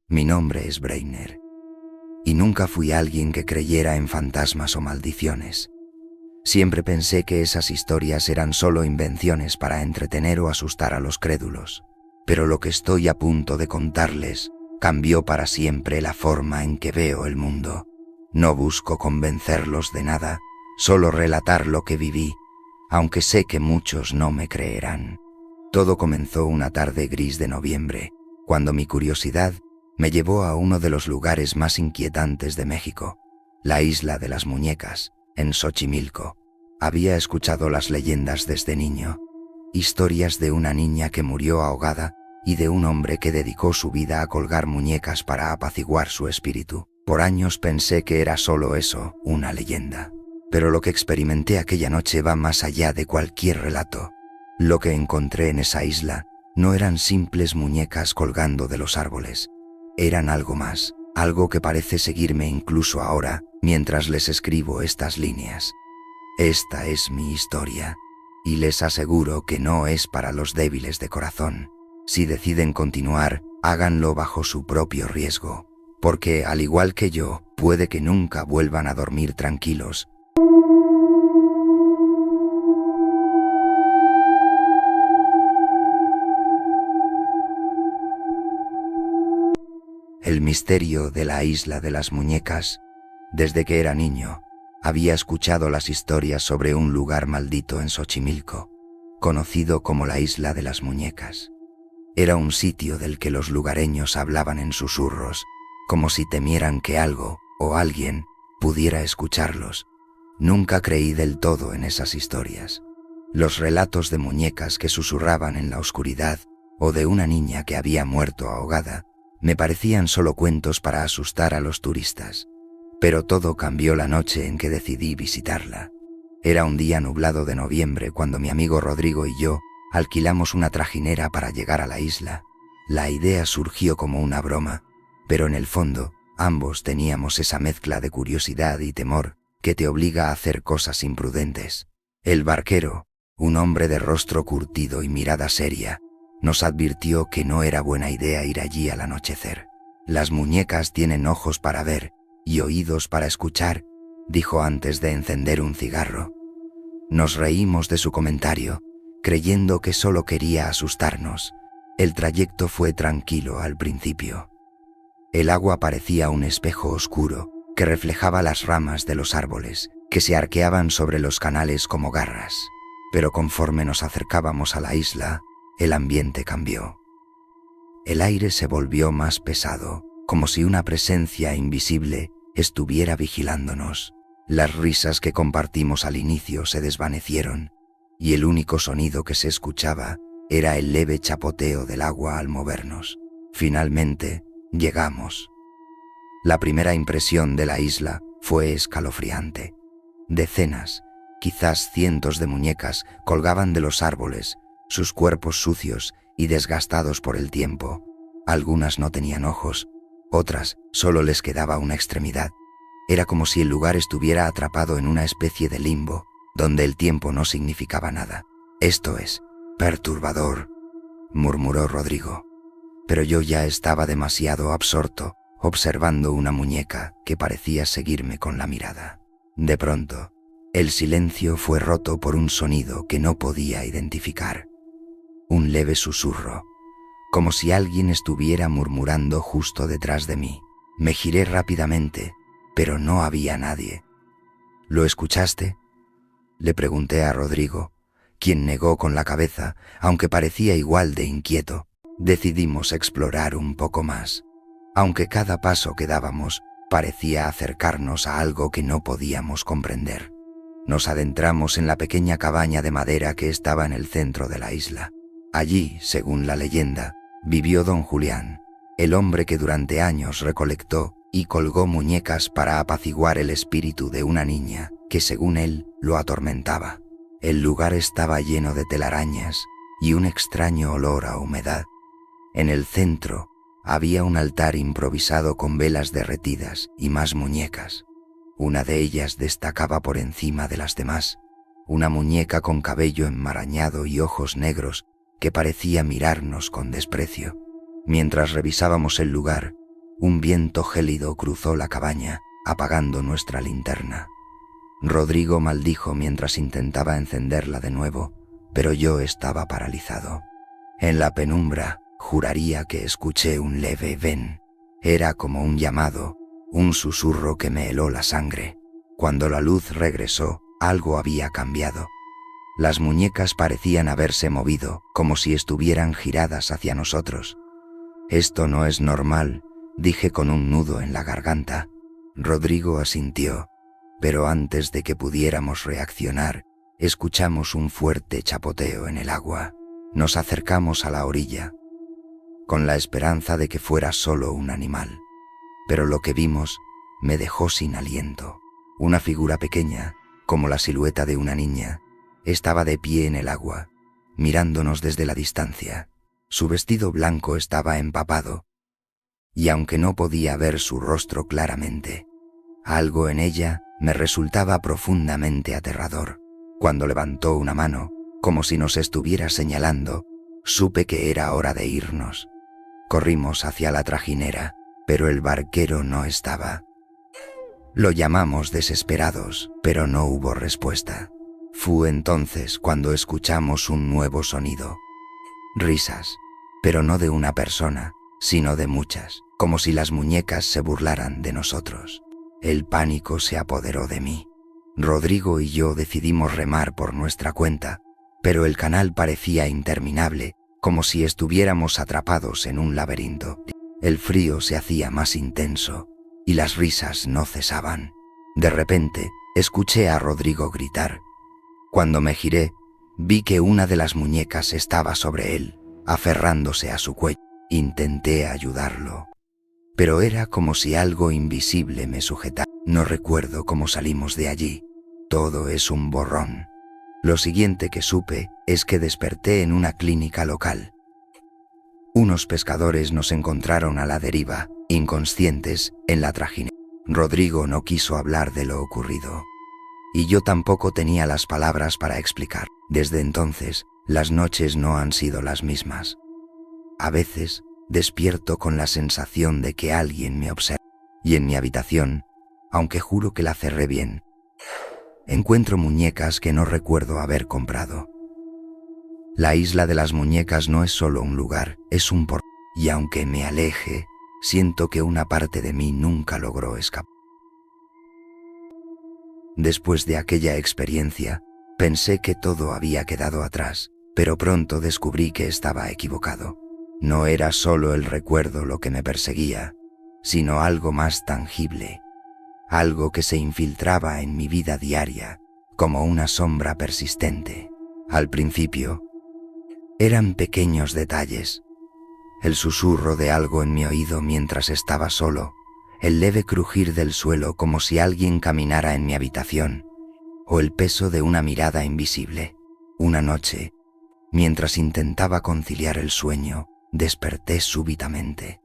Mi nombre es Breiner, y nunca fui alguien que creyera en fantasmas o maldiciones. Siempre pensé que esas historias eran solo invenciones para entretener o asustar a los crédulos. Pero lo que estoy a punto de contarles cambió para siempre la forma en que veo el mundo. No busco convencerlos de nada, solo relatar lo que viví, aunque sé que muchos no me creerán. Todo comenzó una tarde gris de noviembre, cuando mi curiosidad me llevó a uno de los lugares más inquietantes de México, la Isla de las Muñecas, en Xochimilco. Había escuchado las leyendas desde niño, historias de una niña que murió ahogada y de un hombre que dedicó su vida a colgar muñecas para apaciguar su espíritu. Por años pensé que era solo eso, una leyenda. Pero lo que experimenté aquella noche va más allá de cualquier relato. Lo que encontré en esa isla no eran simples muñecas colgando de los árboles. Eran algo más, algo que parece seguirme incluso ahora, mientras les escribo estas líneas. Esta es mi historia, y les aseguro que no es para los débiles de corazón. Si deciden continuar, háganlo bajo su propio riesgo, porque, al igual que yo, puede que nunca vuelvan a dormir tranquilos. El misterio de la Isla de las Muñecas. Desde que era niño, había escuchado las historias sobre un lugar maldito en Xochimilco, conocido como la Isla de las Muñecas. Era un sitio del que los lugareños hablaban en susurros, como si temieran que algo o alguien pudiera escucharlos. Nunca creí del todo en esas historias. Los relatos de muñecas que susurraban en la oscuridad o de una niña que había muerto ahogada me parecían solo cuentos para asustar a los turistas. Pero todo cambió la noche en que decidí visitarla. Era un día nublado de noviembre cuando mi amigo Rodrigo y yo alquilamos una trajinera para llegar a la isla. La idea surgió como una broma, pero en el fondo ambos teníamos esa mezcla de curiosidad y temor que te obliga a hacer cosas imprudentes. El barquero, un hombre de rostro curtido y mirada seria, nos advirtió que no era buena idea ir allí al anochecer. Las muñecas tienen ojos para ver y oídos para escuchar, dijo antes de encender un cigarro. Nos reímos de su comentario, creyendo que solo quería asustarnos. El trayecto fue tranquilo al principio. El agua parecía un espejo oscuro que reflejaba las ramas de los árboles, que se arqueaban sobre los canales como garras. Pero conforme nos acercábamos a la isla, el ambiente cambió. El aire se volvió más pesado, como si una presencia invisible estuviera vigilándonos. Las risas que compartimos al inicio se desvanecieron, y el único sonido que se escuchaba era el leve chapoteo del agua al movernos. Finalmente, llegamos. La primera impresión de la isla fue escalofriante. Decenas, quizás cientos de muñecas colgaban de los árboles, sus cuerpos sucios y desgastados por el tiempo. Algunas no tenían ojos, otras solo les quedaba una extremidad. Era como si el lugar estuviera atrapado en una especie de limbo, donde el tiempo no significaba nada. Esto es perturbador, murmuró Rodrigo. Pero yo ya estaba demasiado absorto, observando una muñeca que parecía seguirme con la mirada. De pronto, el silencio fue roto por un sonido que no podía identificar. Un leve susurro, como si alguien estuviera murmurando justo detrás de mí. Me giré rápidamente, pero no había nadie. ¿Lo escuchaste?, le pregunté a Rodrigo, quien negó con la cabeza, aunque parecía igual de inquieto. Decidimos explorar un poco más. Aunque cada paso que dábamos parecía acercarnos a algo que no podíamos comprender. Nos adentramos en la pequeña cabaña de madera que estaba en el centro de la isla. Allí, según la leyenda, vivió don Julián, el hombre que durante años recolectó y colgó muñecas para apaciguar el espíritu de una niña que, según él, lo atormentaba. El lugar estaba lleno de telarañas y un extraño olor a humedad. En el centro había un altar improvisado con velas derretidas y más muñecas. Una de ellas destacaba por encima de las demás, una muñeca con cabello enmarañado y ojos negros que parecía mirarnos con desprecio. Mientras revisábamos el lugar, Un viento gélido cruzó la cabaña, apagando nuestra linterna. Rodrigo maldijo mientras intentaba encenderla de nuevo, pero yo estaba paralizado. En la penumbra, juraría que escuché un leve ven. Era como un llamado, un susurro que me heló la sangre. Cuando la luz regresó, algo había cambiado. Las muñecas parecían haberse movido, como si estuvieran giradas hacia nosotros. «Esto no es normal», dije con un nudo en la garganta. Rodrigo asintió, pero antes de que pudiéramos reaccionar, escuchamos un fuerte chapoteo en el agua. Nos acercamos a la orilla, con la esperanza de que fuera solo un animal. Pero lo que vimos me dejó sin aliento. Una figura pequeña, como la silueta de una niña, estaba de pie en el agua, mirándonos desde la distancia. Su vestido blanco estaba empapado, y aunque no podía ver su rostro claramente, algo en ella me resultaba profundamente aterrador. Cuando levantó una mano, como si nos estuviera señalando, supe que era hora de irnos. Corrimos hacia la trajinera, pero el barquero no estaba. Lo llamamos desesperados, pero no hubo respuesta. Fue entonces cuando escuchamos un nuevo sonido. Risas, pero no de una persona, sino de muchas, como si las muñecas se burlaran de nosotros. El pánico se apoderó de mí. Rodrigo y yo decidimos remar por nuestra cuenta, pero el canal parecía interminable, como si estuviéramos atrapados en un laberinto. El frío se hacía más intenso, y las risas no cesaban. De repente, escuché a Rodrigo gritar. Cuando me giré, vi que una de las muñecas estaba sobre él, aferrándose a su cuello. Intenté ayudarlo, pero era como si algo invisible me sujetara. No recuerdo cómo salimos de allí. Todo es un borrón. Lo siguiente que supe es que desperté en una clínica local. Unos pescadores nos encontraron a la deriva, inconscientes, en la trajinera. Rodrigo no quiso hablar de lo ocurrido, y yo tampoco tenía las palabras para explicar. Desde entonces, las noches no han sido las mismas. A veces, despierto con la sensación de que alguien me observa, y en mi habitación, aunque juro que la cerré bien, encuentro muñecas que no recuerdo haber comprado. La isla de las muñecas no es solo un lugar, es un portal, y aunque me aleje, siento que una parte de mí nunca logró escapar. Después de aquella experiencia, pensé que todo había quedado atrás, pero pronto descubrí que estaba equivocado. No era solo el recuerdo lo que me perseguía, sino algo más tangible, algo que se infiltraba en mi vida diaria, como una sombra persistente. Al principio, eran pequeños detalles, el susurro de algo en mi oído mientras estaba solo, el leve crujir del suelo como si alguien caminara en mi habitación, o el peso de una mirada invisible. Una noche, mientras intentaba conciliar el sueño, desperté súbitamente,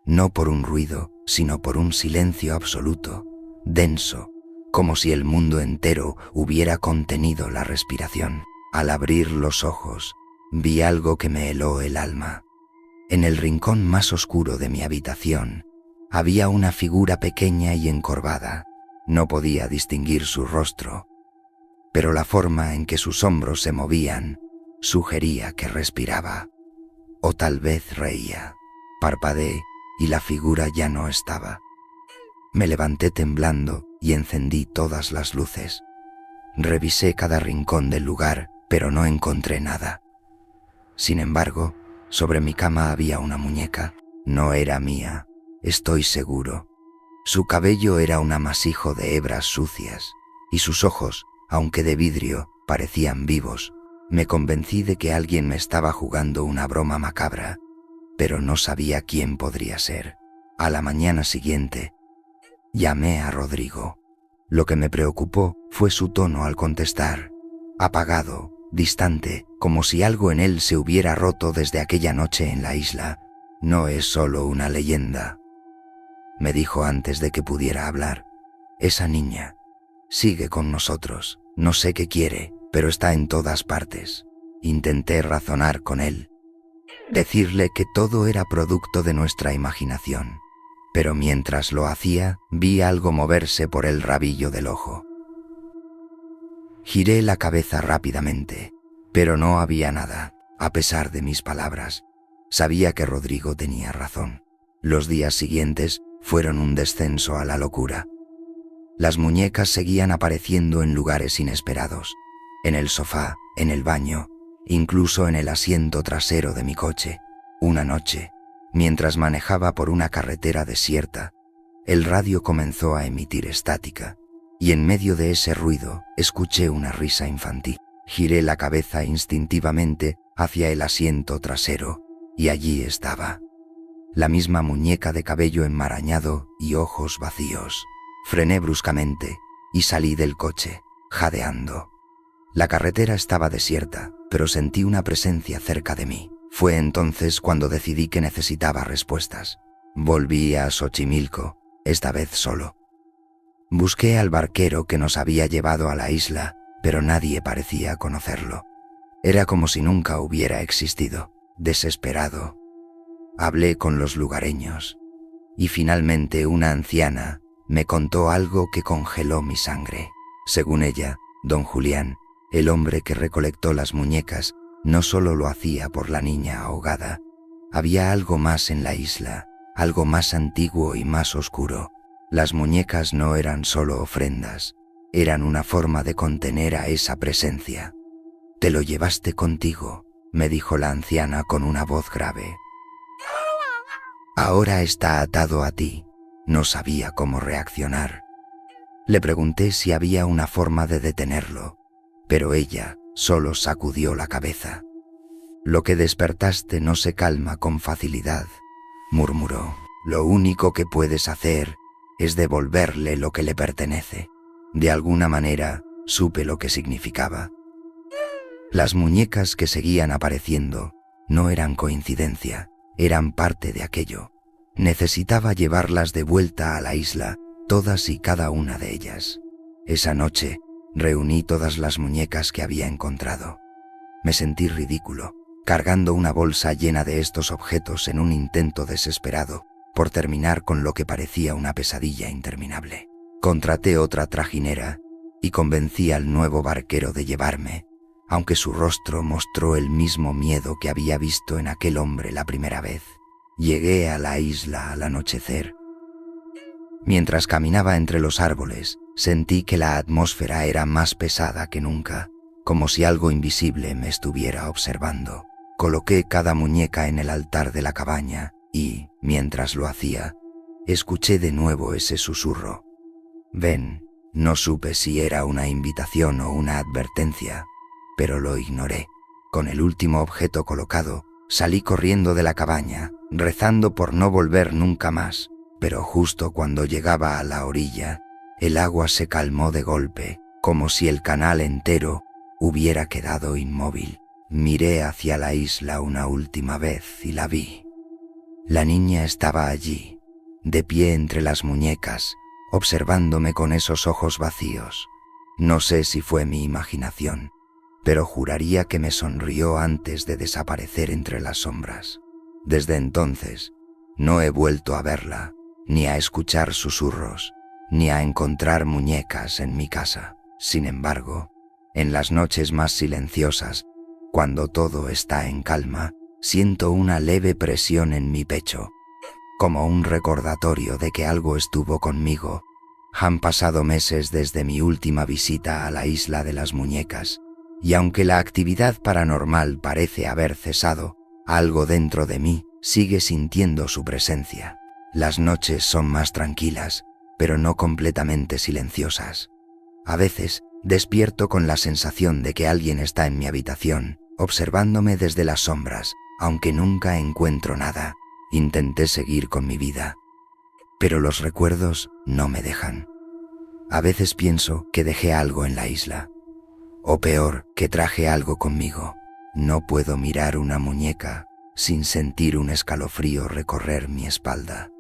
no por un ruido, sino por un silencio absoluto, denso, como si el mundo entero hubiera contenido la respiración. Al abrir los ojos, vi algo que me heló el alma. En el rincón más oscuro de mi habitación, había una figura pequeña y encorvada. No podía distinguir su rostro, pero la forma en que sus hombros se movían sugería que respiraba. O tal vez reía. Parpadeé y la figura ya no estaba. Me levanté temblando y encendí todas las luces. Revisé cada rincón del lugar, pero no encontré nada. Sin embargo, sobre mi cama había una muñeca. No era mía, estoy seguro. Su cabello era un amasijo de hebras sucias, y sus ojos, aunque de vidrio, parecían vivos. Me convencí de que alguien me estaba jugando una broma macabra, pero no sabía quién podría ser. A la mañana siguiente, llamé a Rodrigo. Lo que me preocupó fue su tono al contestar, apagado, distante, como si algo en él se hubiera roto desde aquella noche en la isla. No es solo una leyenda, me dijo antes de que pudiera hablar. Esa niña sigue con nosotros. No sé qué quiere, pero está en todas partes. Intenté razonar con él, decirle que todo era producto de nuestra imaginación, pero mientras lo hacía, vi algo moverse por el rabillo del ojo. Giré la cabeza rápidamente, pero no había nada, a pesar de mis palabras. Sabía que Rodrigo tenía razón. Los días siguientes fueron un descenso a la locura. Las muñecas seguían apareciendo en lugares inesperados, en el sofá, en el baño, incluso en el asiento trasero de mi coche. Una noche, mientras manejaba por una carretera desierta, el radio comenzó a emitir estática, y en medio de ese ruido escuché una risa infantil. Giré la cabeza instintivamente hacia el asiento trasero, y allí estaba, la misma muñeca de cabello enmarañado y ojos vacíos. Frené bruscamente y salí del coche, jadeando. La carretera estaba desierta, pero sentí una presencia cerca de mí. Fue entonces cuando decidí que necesitaba respuestas. Volví a Xochimilco, esta vez solo. Busqué al barquero que nos había llevado a la isla, pero nadie parecía conocerlo. Era como si nunca hubiera existido. Desesperado, hablé con los lugareños, y finalmente una anciana me contó algo que congeló mi sangre. Según ella, don Julián, el hombre que recolectó las muñecas, no solo lo hacía por la niña ahogada. Había algo más en la isla, algo más antiguo y más oscuro. Las muñecas no eran solo ofrendas, eran una forma de contener a esa presencia. «Te lo llevaste contigo», me dijo la anciana con una voz grave. «Ahora está atado a ti». No sabía cómo reaccionar. Le pregunté si había una forma de detenerlo, pero ella solo sacudió la cabeza. «Lo que despertaste no se calma con facilidad», murmuró. «Lo único que puedes hacer es devolverle lo que le pertenece». De alguna manera supe lo que significaba. Las muñecas que seguían apareciendo no eran coincidencia, eran parte de aquello. Necesitaba llevarlas de vuelta a la isla, todas y cada una de ellas. Esa noche reuní todas las muñecas que había encontrado. Me sentí ridículo, cargando una bolsa llena de estos objetos en un intento desesperado por terminar con lo que parecía una pesadilla interminable. Contraté otra trajinera y convencí al nuevo barquero de llevarme, aunque su rostro mostró el mismo miedo que había visto en aquel hombre la primera vez. Llegué a la isla al anochecer. Mientras caminaba entre los árboles, sentí que la atmósfera era más pesada que nunca, como si algo invisible me estuviera observando. Coloqué cada muñeca en el altar de la cabaña y, mientras lo hacía, escuché de nuevo ese susurro. «Ven». No supe si era una invitación o una advertencia, pero lo ignoré. Con el último objeto colocado, salí corriendo de la cabaña, rezando por no volver nunca más, pero justo cuando llegaba a la orilla, el agua se calmó de golpe, como si el canal entero hubiera quedado inmóvil. Miré hacia la isla una última vez y la vi. La niña estaba allí, de pie entre las muñecas, observándome con esos ojos vacíos. No sé si fue mi imaginación, pero juraría que me sonrió antes de desaparecer entre las sombras. Desde entonces, no he vuelto a verla, ni a escuchar susurros, ni a encontrar muñecas en mi casa. Sin embargo, en las noches más silenciosas, cuando todo está en calma, siento una leve presión en mi pecho, como un recordatorio de que algo estuvo conmigo. Han pasado meses desde mi última visita a la isla de las muñecas, y aunque la actividad paranormal parece haber cesado, algo dentro de mí sigue sintiendo su presencia. Las noches son más tranquilas, pero no completamente silenciosas. A veces despierto con la sensación de que alguien está en mi habitación, observándome desde las sombras, aunque nunca encuentro nada. Intenté seguir con mi vida, pero los recuerdos no me dejan. A veces pienso que dejé algo en la isla, o peor, que traje algo conmigo. No puedo mirar una muñeca sin sentir un escalofrío recorrer mi espalda.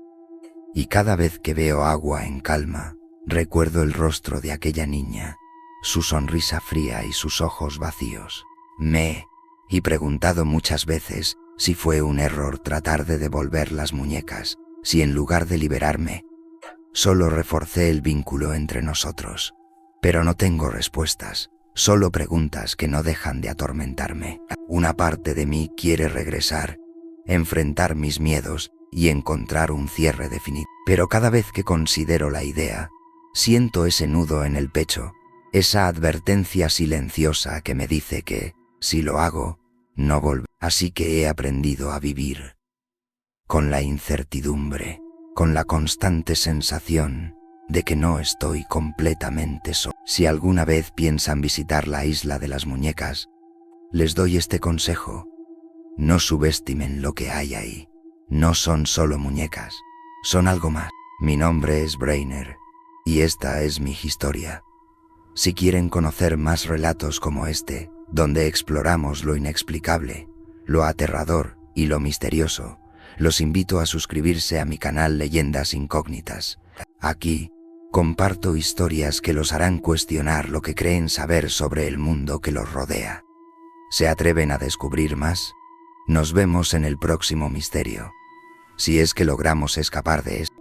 Y cada vez que veo agua en calma, recuerdo el rostro de aquella niña, su sonrisa fría y sus ojos vacíos. Me he preguntado muchas veces si fue un error tratar de devolver las muñecas, si en lugar de liberarme, solo reforcé el vínculo entre nosotros. Pero no tengo respuestas, solo preguntas que no dejan de atormentarme. Una parte de mí quiere regresar, enfrentar mis miedos y encontrar un cierre definitivo. Pero cada vez que considero la idea, siento ese nudo en el pecho, esa advertencia silenciosa que me dice que, si lo hago, no volveré. Así que he aprendido a vivir con la incertidumbre, con la constante sensación de que no estoy completamente solo. Si alguna vez piensan visitar la isla de las muñecas, les doy este consejo: no subestimen lo que hay ahí. No son solo muñecas, son algo más. Mi nombre es Brainer, y esta es mi historia. Si quieren conocer más relatos como este, donde exploramos lo inexplicable, lo aterrador y lo misterioso, los invito a suscribirse a mi canal Leyendas Incógnitas. Aquí comparto historias que los harán cuestionar lo que creen saber sobre el mundo que los rodea. ¿Se atreven a descubrir más? Nos vemos en el próximo misterio. Si es que logramos escapar de esto.